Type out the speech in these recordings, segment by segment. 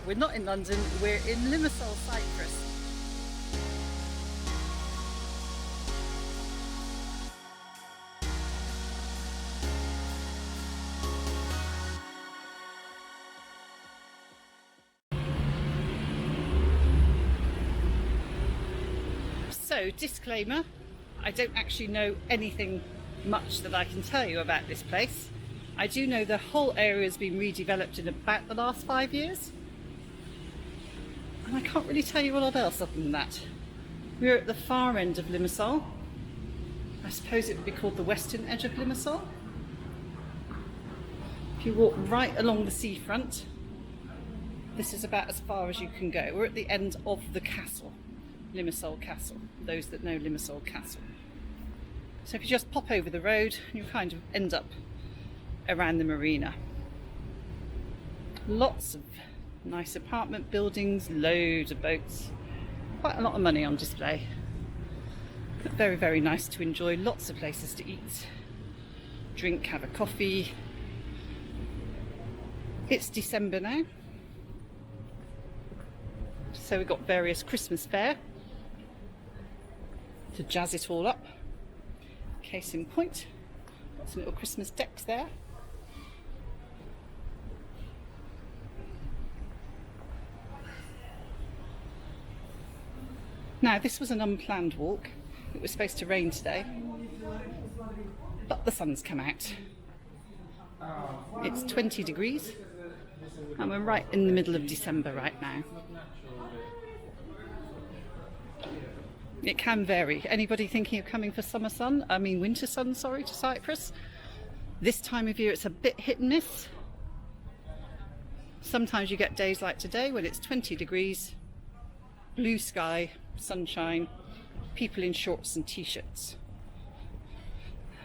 We're not in London, we're in Limassol, Cyprus. So, disclaimer, I don't actually know anything much that I can tell you about this place. I do know the whole area has been redeveloped in about the last 5 years. And I can't really tell you a lot else other than that. We're at the far end of Limassol. I suppose it would be called the western edge of Limassol. If you walk right along the seafront, this is about as far as you can go. We're at the end of the castle, Limassol Castle, those that know Limassol Castle. So if you just pop over the road, you kind of end up around the marina. Lots of nice apartment buildings, loads of boats, quite a lot of money on display. But very, very nice to enjoy, lots of places to eat, drink, have a coffee. It's December now, so we've got various Christmas fare to jazz it all up. Case in point, got some little Christmas decks there. Now, this was an unplanned walk. It was supposed to rain today, but the sun's come out. It's 20 degrees and we're right in the middle of December right now. It can vary. Anybody thinking of coming for winter sun, sorry, to Cyprus? This time of year it's a bit hit and miss. Sometimes you get days like today when it's 20 degrees, blue sky, sunshine, people in shorts and t-shirts.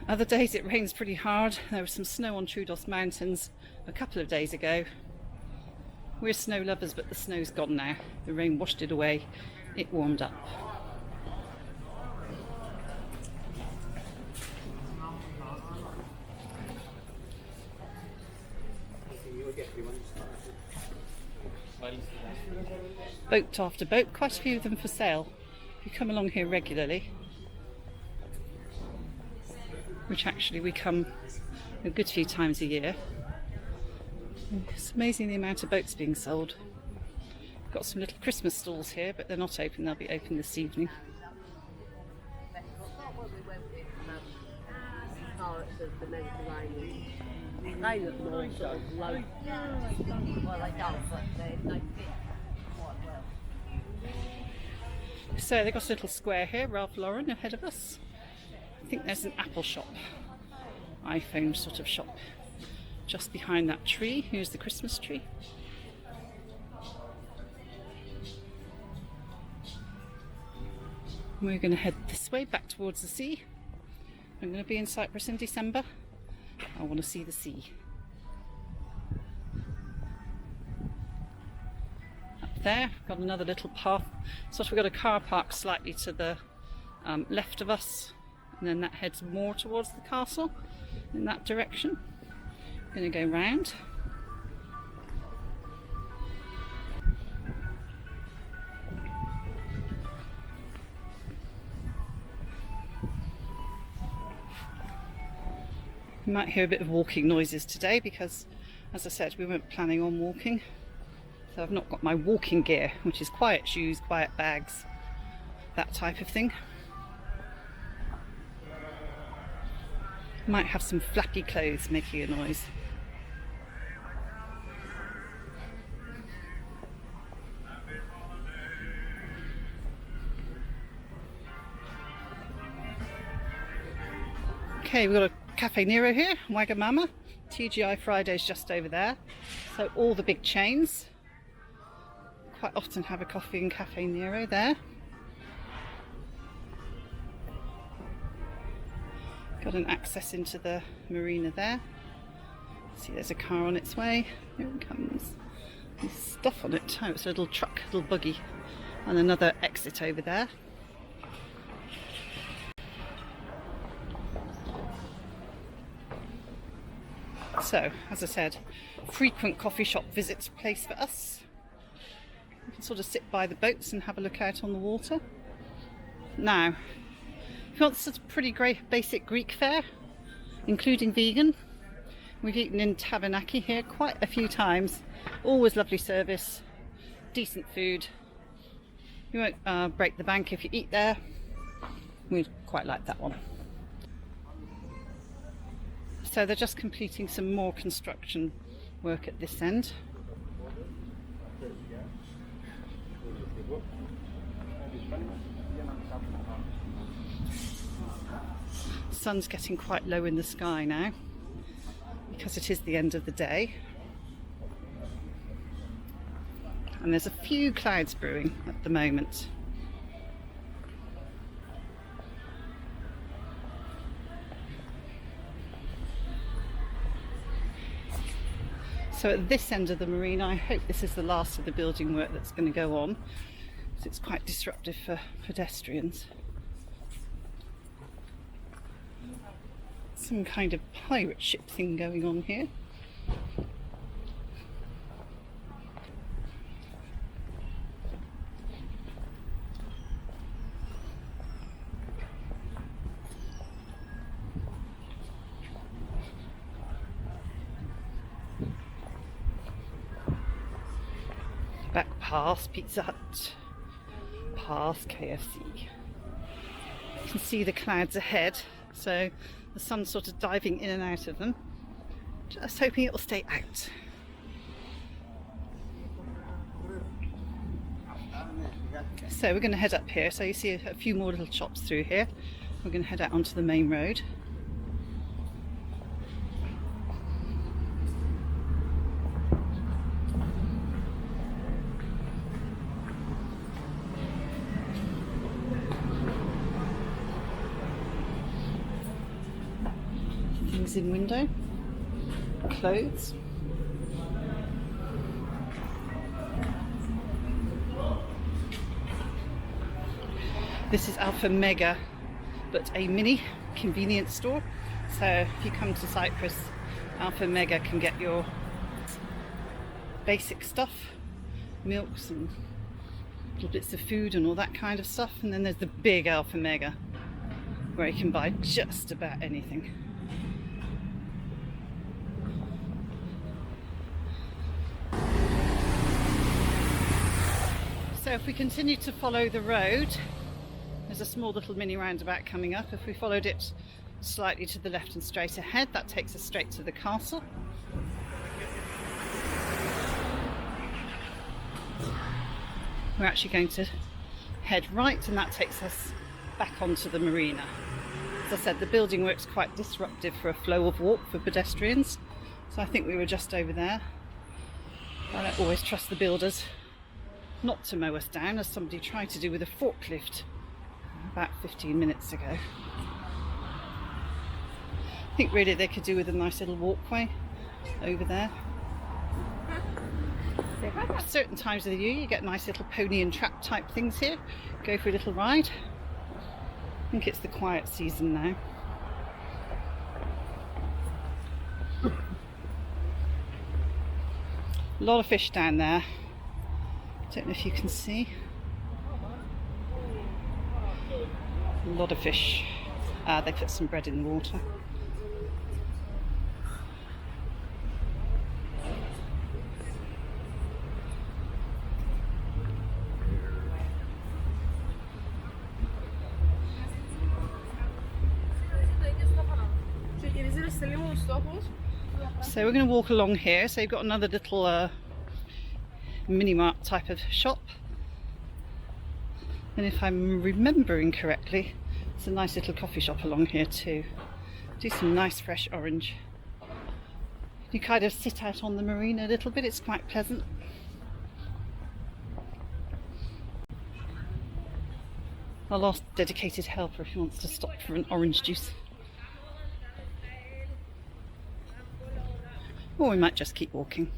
Other days it rains pretty hard. There was some snow on Troodos Mountains a couple of days ago. We're snow lovers, but the snow's gone now. The rain washed it away. It warmed up. Boat after boat, quite a few of them for sale. If you come along here regularly, which actually we come a good few times a year, it's amazing the amount of boats being sold. Got some little Christmas stalls here, but they're not open. They'll be open this evening. They look more sort of low. Well, they don't, but they fit quite well. So they've got a little square here, Ralph Lauren ahead of us. I think there's an Apple shop, iPhone sort of shop, just behind that tree. Here's the Christmas tree. We're going to head this way back towards the sea. I'm going to be in Cyprus in December. I want to see the sea. Up there, got another little path. So we've got a car park slightly to the left of us, and then that heads more towards the castle in that direction. Going to go round. You might hear a bit of walking noises today because, as I said, we weren't planning on walking. So I've not got my walking gear, which is quiet shoes, quiet bags, that type of thing. Might have some flappy clothes making a noise. Okay, we've got a Cafe Nero here, Wagamama. TGI Friday's just over there. So all the big chains quite often have a coffee in Cafe Nero there. Got an access into the marina there. See, there's a car on its way. Here it comes. There's stuff on it. Oh, it's a little truck, little buggy. And another exit over there. So, as I said, frequent coffee shop visit place for us. sort of sit by the boats and have a look out on the water. Now, if you want such a pretty great basic Greek fare, including vegan, we've eaten in Tabernacle here quite a few times. Always lovely service, decent food. You won't break the bank if you eat there. We quite like that one. So they're just completing some more construction work at this end. The sun's getting quite low in the sky now because it is the end of the day. And there's a few clouds brewing at the moment. So at this end of the marina, I hope this is the last of the building work that's going to go on, because it's quite disruptive for pedestrians. Some kind of pirate ship thing going on here. Back past Pizza Hut, past KFC. You can see the clouds ahead, so the sun's sort of diving in and out of them. Just hoping it will stay out. So we're going to head up here. So you see a few more little shops through here. We're going to head out onto the main road. Things in window, clothes. This is Alpha Mega, but a mini convenience store. So if you come to Cyprus, Alpha Mega can get your basic stuff, milks and little bits of food and all that kind of stuff. And then there's the big Alpha Mega, where you can buy just about anything. So if we continue to follow the road, there's a small little mini roundabout coming up. If we followed it slightly to the left and straight ahead, that takes us straight to the castle. We're actually going to head right, and that takes us back onto the marina. As I said, the building work's quite disruptive for a flow of walk for pedestrians, so I think we were just over there. I don't always trust the builders not to mow us down, as somebody tried to do with a forklift about 15 minutes ago. I think really they could do with a nice little walkway over there. At certain times of the year you get nice little pony and trap type things here. Go for a little ride. I think it's the quiet season now. A lot of fish down there. Don't know if you can see. A lot of fish. They put some bread in the water. So we're going to walk along here. So you've got another little mini mart type of shop, and if I'm remembering correctly, it's a nice little coffee shop along here too. Do some nice fresh orange. You kind of sit out on the marina a little bit, it's quite pleasant. I'll ask dedicated helper if he wants to stop for an orange juice. Or we might just keep walking.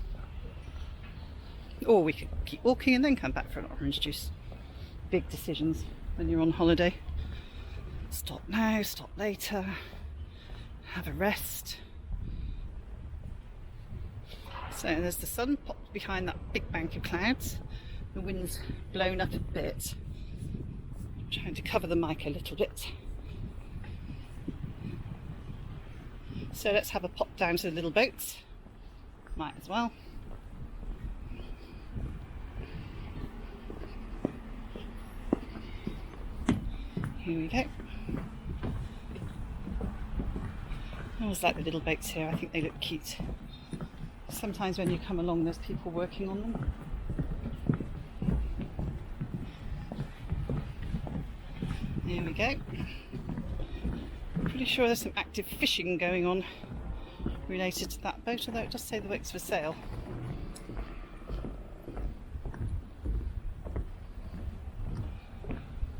Or we could keep walking and then come back for an orange juice. Big decisions when you're on holiday. Stop now, stop later, have a rest. So there's the sun popped behind that big bank of clouds. The wind's blown up a bit. I'm trying to cover the mic a little bit. So let's have a pop down to the little boats. Might as well. Here we go. I always like the little boats here. I think they look cute. Sometimes when you come along there's people working on them. There we go. Pretty sure there's some active fishing going on related to that boat, although it does say the boat's for sale.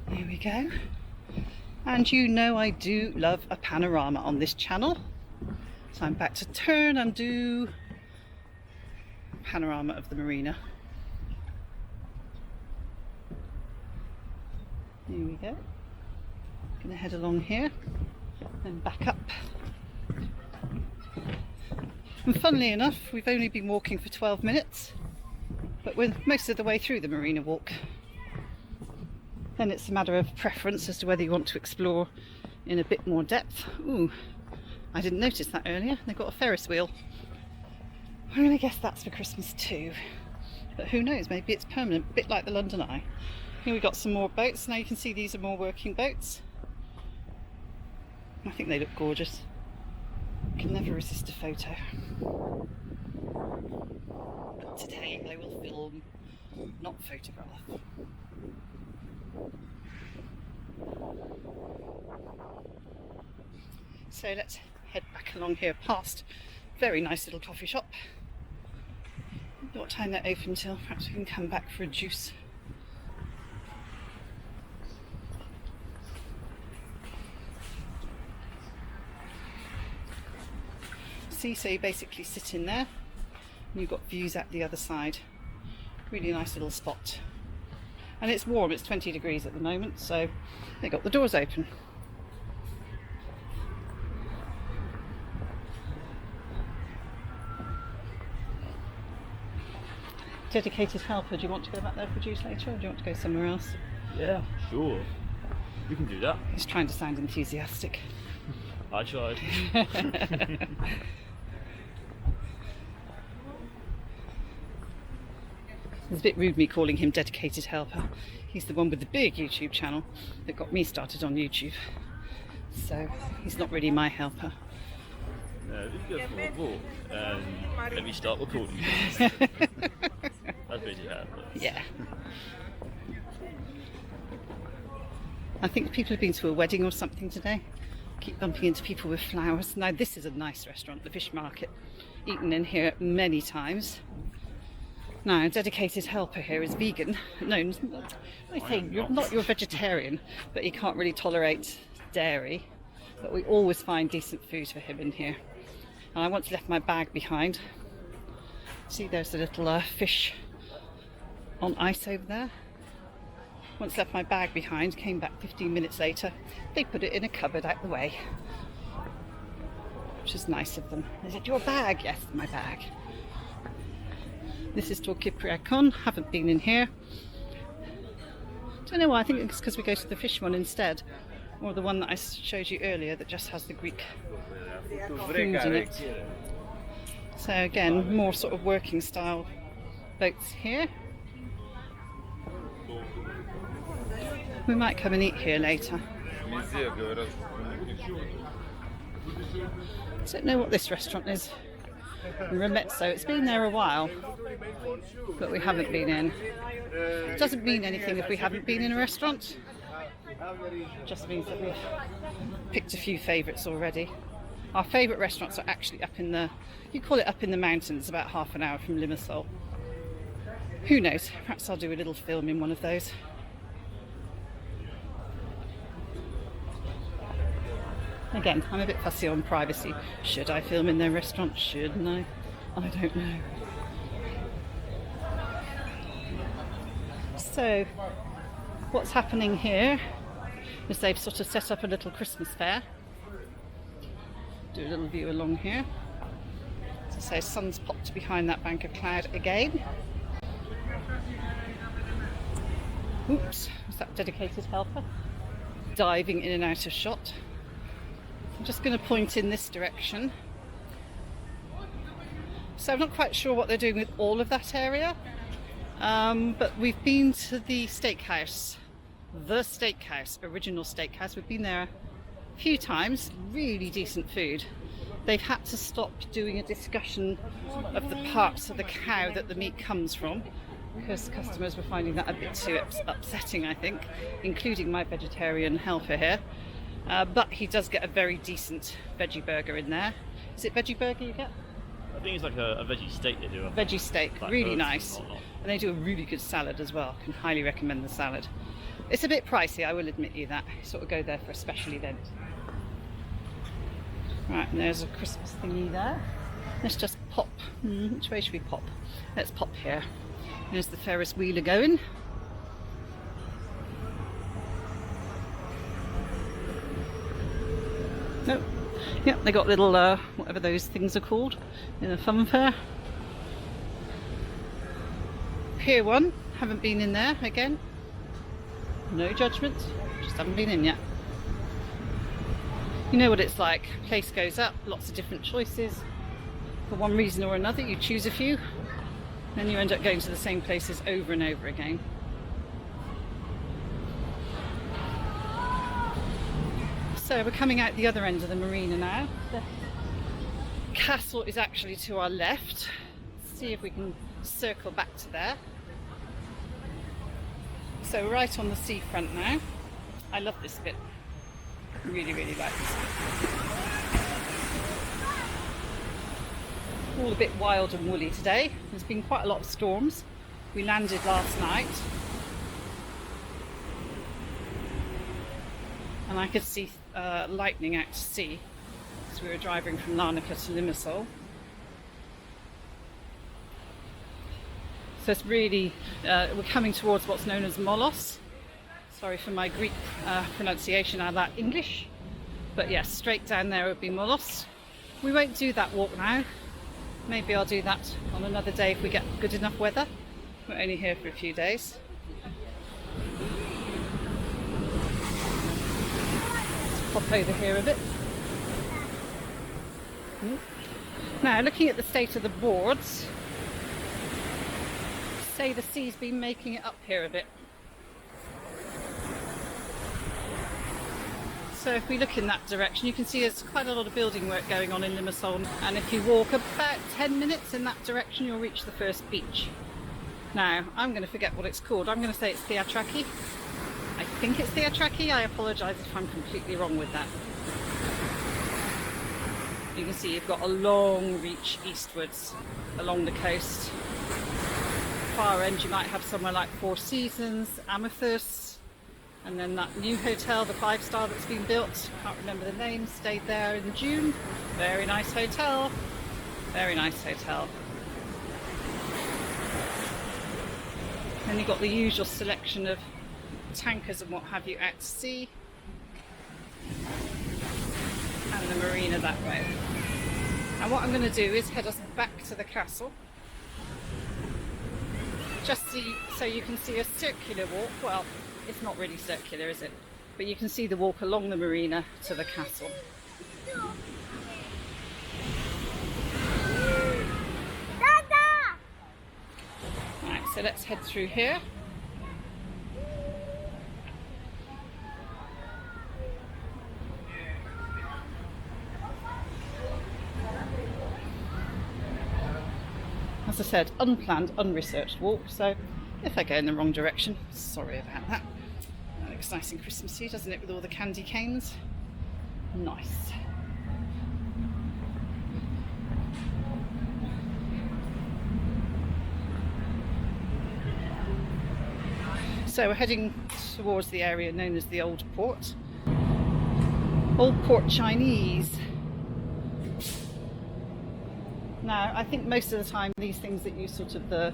There we go. And you know I do love a panorama on this channel. So I'm back to turn and do panorama of the marina. Here we go. Gonna head along here and back up. And funnily enough, we've only been walking for 12 minutes, but we're most of the way through the marina walk. Then it's a matter of preference as to whether you want to explore in a bit more depth. Ooh, I didn't notice that earlier. They've got a Ferris wheel. I'm going to guess that's for Christmas too. But who knows, maybe it's permanent, a bit like the London Eye. Here we've got some more boats. Now you can see these are more working boats. I think they look gorgeous. Can never resist a photo. But today I will film, not photograph. So let's head back along here past a very nice little coffee shop. I don't know what time they're open till. Perhaps we can come back for a juice. See, so you basically sit in there and you've got views at the other side. Really nice little spot. And it's warm, it's 20 degrees at the moment, so they got the doors open. Dedicated helper, do you want to go back there for juice later, or do you want to go somewhere else? Yeah, sure. We can do that. He's trying to sound enthusiastic. I tried. It's a bit rude me calling him dedicated helper. He's the one with the big YouTube channel that got me started on YouTube. So he's not really my helper. No, if you go for a walk and let me start recording. That's basically how it works. Yeah. I think people have been to a wedding or something today. Keep bumping into people with flowers. Now this is a nice restaurant, the Fish Market. Eaten in here many times. Now, dedicated helper here is vegan. No, I say you're not, you're vegetarian, but he can't really tolerate dairy. But we always find decent food for him in here. And I once left my bag behind. See, there's a little fish on ice over there. Once left my bag behind, came back 15 minutes later. They put it in a cupboard out the way. Which is nice of them. They said, your bag? Yes, my bag. This is Torkipriakon, haven't been in here. Don't know why, I think it's because we go to the fish one instead. Or the one that I showed you earlier that just has the Greek food in it. So again, more sort of working style boats here. We might come and eat here later. I don't know what this restaurant is. Rimetso. It's been there a while, but we haven't been in. It doesn't mean anything if we haven't been in a restaurant. It just means that we've picked a few favourites already. Our favourite restaurants are actually up in the, you call it up in the mountains, about half an hour from Limassol. Who knows, perhaps I'll do a little film in one of those. Again, I'm a bit fussy on privacy. Should I film in their restaurant? Shouldn't I? I don't know. So, what's happening here is they've sort of set up a little Christmas fair. Do a little view along here. So, sun's popped behind that bank of cloud again. Oops, was that dedicated helper? Diving in and out of shot. I'm just going to point in this direction. So I'm not quite sure what they're doing with all of that area, but we've been to the steakhouse, original steakhouse. We've been there a few times, really decent food. They've had to stop doing a discussion of the parts of the cow that the meat comes from, because customers were finding that a bit too upsetting, I think, including my vegetarian helper here. But he does get a very decent veggie burger in there. Is it veggie burger you get? I think it's like a veggie steak they do. Veggie steak, Like really herbs nice. and whatnot. And they do a really good salad as well. Can highly recommend the salad. It's a bit pricey, I will admit you that. You sort of go there for a special event. Right, and there's a Christmas thingy there. Let's just pop. Which way should we pop? Let's pop here. There's the Ferris wheeler going. Nope. Yep, they got little, whatever those things are called, in a fun fair. Pier 1, haven't been in there again. No judgment, just haven't been in yet. You know what it's like, place goes up, lots of different choices. For one reason or another, you choose a few, then you end up going to the same places over and over again. So we're coming out the other end of the marina now. The castle is actually to our left. Let's see if we can circle back to there. So right on the seafront now. I love this bit. Really, really like this bit. All a bit wild and woolly today. There's been quite a lot of storms. We landed last night. And I could see lightning out to sea as we were driving from Larnaca to Limassol. So it's really, we're coming towards what's known as Molos. Sorry for my Greek pronunciation, I like English. But yes, straight down there would be Molos. We won't do that walk now. Maybe I'll do that on another day if we get good enough weather. We're only here for a few days. Pop over here a bit. Now, looking at the state of the boards, say the sea's been making it up here a bit. So if we look in that direction, you can see there's quite a lot of building work going on in Limassol, and if you walk about 10 minutes in that direction, you'll reach the first beach. Now, I'm going to forget what it's called. I'm going to say it's Theatraki. I think it's Theatraki. I apologise if I'm completely wrong with that. You can see you've got a long reach eastwards along the coast. Far end you might have somewhere like Four Seasons, Amathus, and then that new hotel, the 5-star that's been built. Can't remember the name. Stayed there in June. Very nice hotel. Very nice hotel. Then you've got the usual selection of tankers and what have you out to sea, and the marina that way. And what I'm going to do is head us back to the castle, just so you can see a circular walk. Well, it's not really circular, is it? But you can see the walk along the marina to the castle. Right, so let's head through here. As I said, unplanned, unresearched walk, so if I go in the wrong direction, sorry about that. That looks nice and Christmassy, doesn't it, with all the candy canes? Nice. So we're heading towards the area known as the Old Port. Old Port Chinese. Now, I think most of the time these things that use sort of the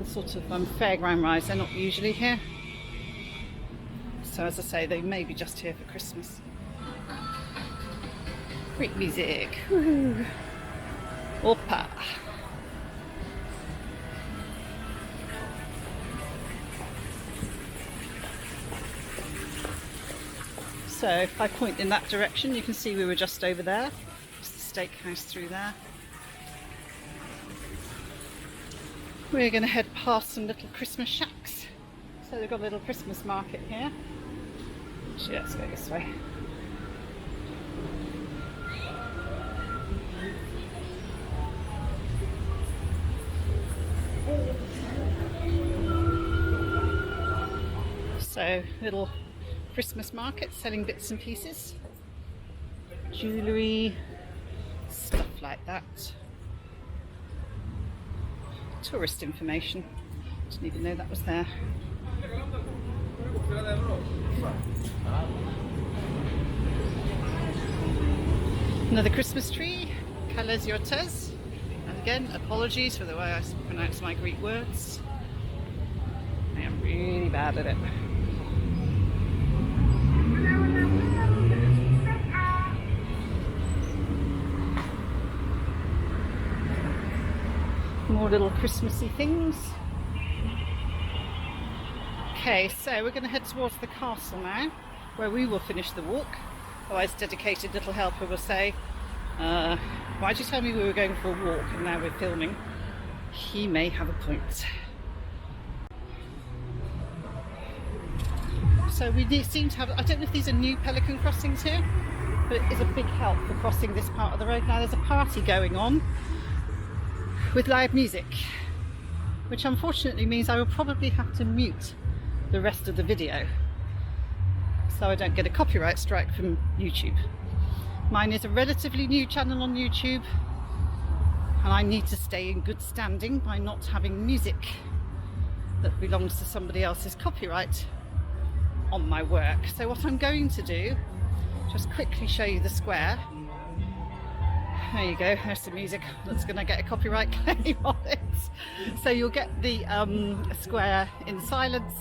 fairground rides, they're not usually here. So as I say, they may be just here for Christmas. Great music. Woo. Opa. So if I point in that direction, you can see we were just over there. Just the steakhouse through there. We're going to head past some little Christmas shacks. So they've got a little Christmas market here. Actually, let's go this way. So, little Christmas market selling bits and pieces, jewellery, stuff like that. Tourist information, didn't even know that was there. Another Christmas tree, Kaleziotes. And again, apologies for the way I pronounce my Greek words. I am really bad at it. More little Christmassy things. Okay, so we're going to head towards the castle now, where we will finish the walk. Otherwise, dedicated little helper will say, why'd you tell me we were going for a walk and now we're filming? He may have a point. So we seem to have, I don't know if these are new pelican crossings here, but it is a big help for crossing this part of the road. Now there's a party going on with live music, which unfortunately means I will probably have to mute the rest of the video so I don't get a copyright strike from YouTube. Mine is a relatively new channel on YouTube and I need to stay in good standing by not having music that belongs to somebody else's copyright on my work. So what I'm going to do, just quickly show you the square. There you go, there's some music that's going to get a copyright claim on it. So you'll get the square in silence.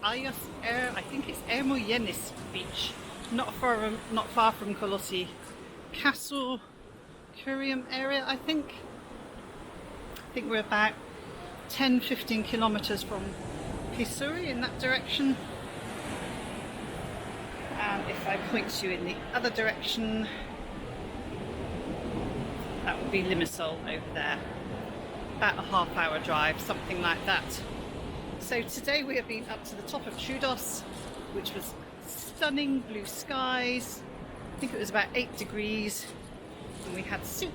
I think it's Ermogenis beach, not far from Colossi Castle, Curium area. I think we're about 10-15 kilometers from Pisuri in that direction. And if I point you in the other direction, that would be Limassol over there. About a half-hour drive, something like that. So today we have been up to the top of Troodos, which was stunning blue skies. I think it was about 8 degrees, and we had soup.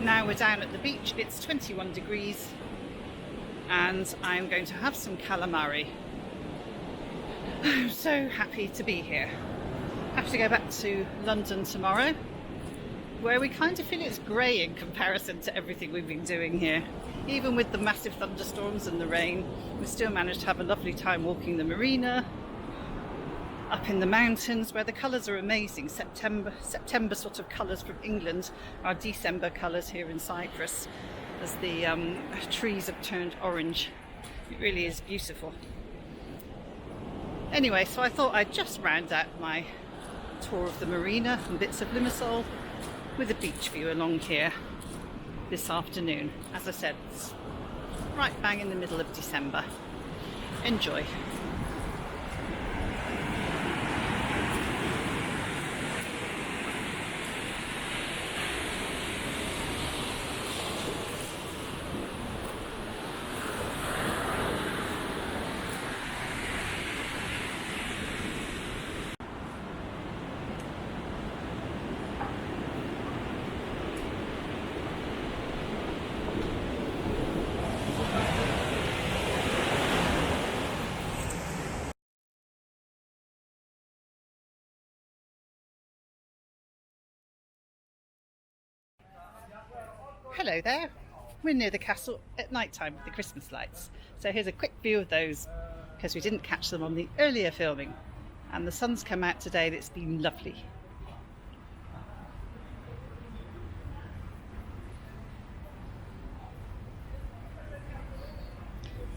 Now we're down at the beach, it's 21 degrees, and I'm going to have some calamari. I'm so happy to be here. I have to go back to London tomorrow, where we kind of feel it's grey in comparison to everything we've been doing here. Even with the massive thunderstorms and the rain, we still managed to have a lovely time walking the marina, up in the mountains where the colours are amazing. September sort of colours from England are December colours here in Cyprus, as the trees have turned orange. It really is beautiful. Anyway, so I thought I'd just round out my tour of the marina and bits of Limassol with a beach view along here this afternoon. As I said, it's right bang in the middle of December. Enjoy. Hello there, we're near the castle at night time with the Christmas lights. So here's a quick view of those, because we didn't catch them on the earlier filming. And the sun's come out today and it's been lovely.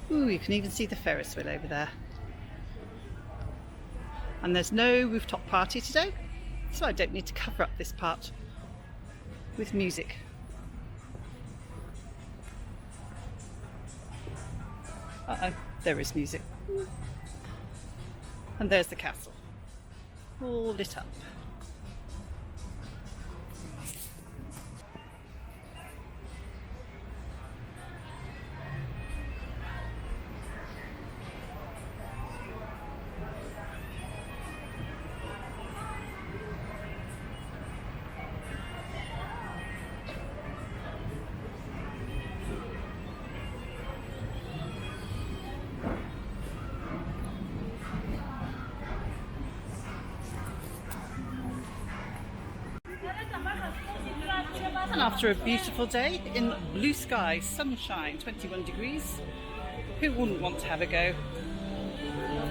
Ooh, you can even see the Ferris wheel over there. And there's no rooftop party today, so I don't need to cover up this part with music. Uh-oh, there is music. And there's the castle, all lit up. And after a beautiful day in blue skies, sunshine, 21 degrees, who wouldn't want to have a go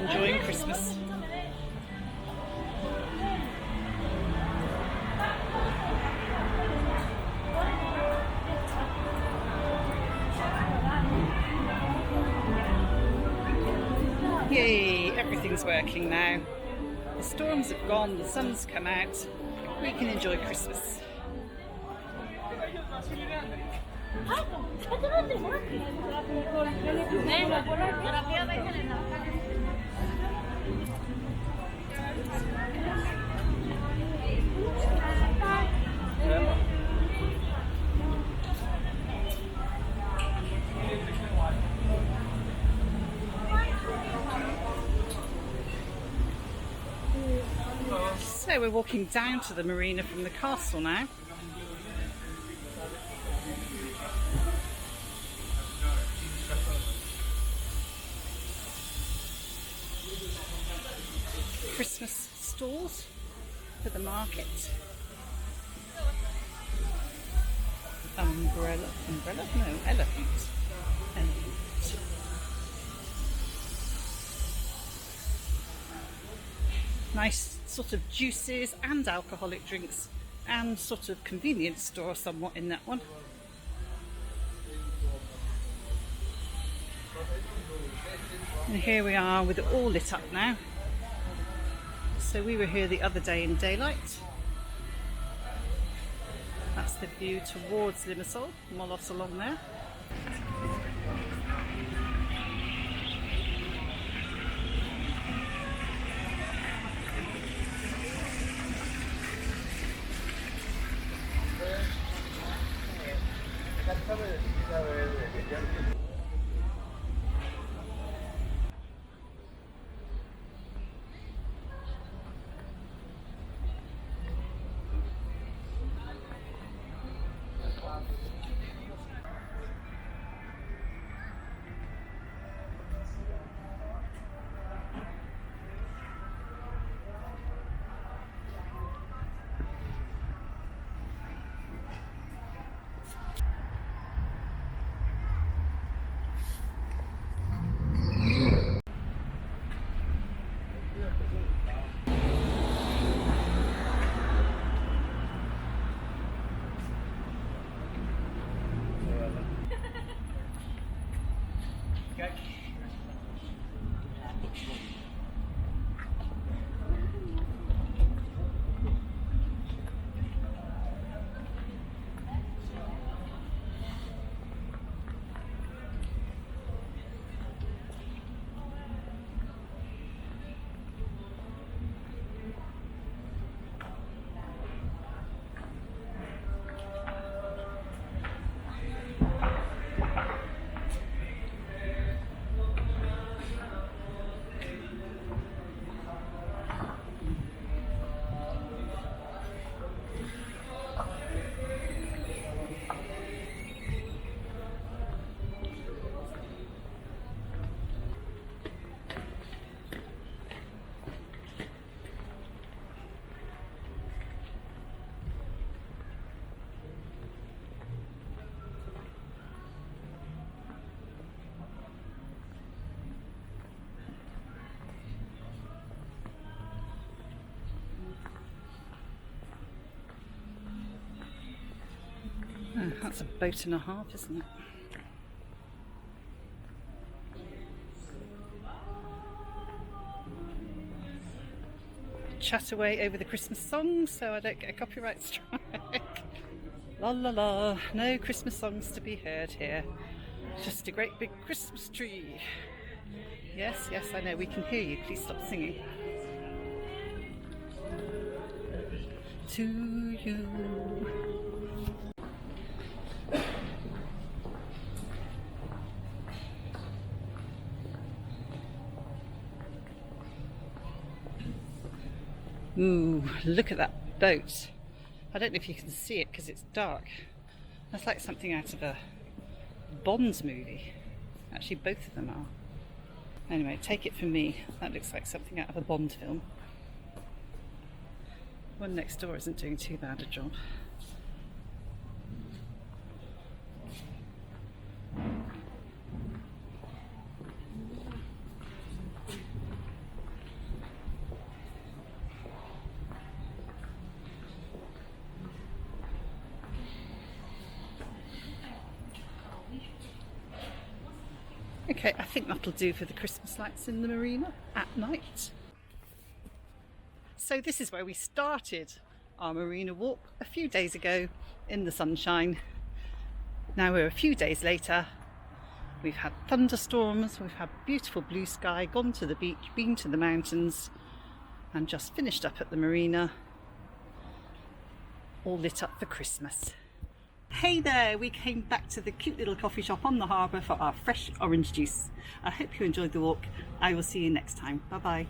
enjoying Christmas? Yay, everything's working now. The storms have gone, the sun's come out, we can enjoy Christmas. So we're walking down to the marina from the castle now. Christmas stalls for the market. Umbrella? No, elephant. Nice sort of juices and alcoholic drinks, and sort of convenience store somewhat in that one. And here we are with it all lit up now. So we were here the other day in daylight. That's the view towards Limassol, Molos along there. Oh, that's a boat and a half, isn't it? Chat away over the Christmas songs so I don't get a copyright strike. La la la, no Christmas songs to be heard here. Just a great big Christmas tree. Yes, yes, I know, we can hear you. Please stop singing. To you. Ooh, look at that boat. I don't know if you can see it because it's dark. That's like something out of a Bond movie. Actually, both of them are. Anyway, take it from me. That looks like something out of a Bond film. One next door isn't doing too bad a job. Okay, I think that'll do for the Christmas lights in the marina at night. So this is where we started our marina walk a few days ago in the sunshine. Now we're a few days later. We've had thunderstorms, we've had beautiful blue sky, gone to the beach, been to the mountains and just finished up at the marina, all lit up for Christmas. Hey there, we came back to the cute little coffee shop on the harbour for our fresh orange juice. I hope you enjoyed the walk. I will see you next time. Bye bye.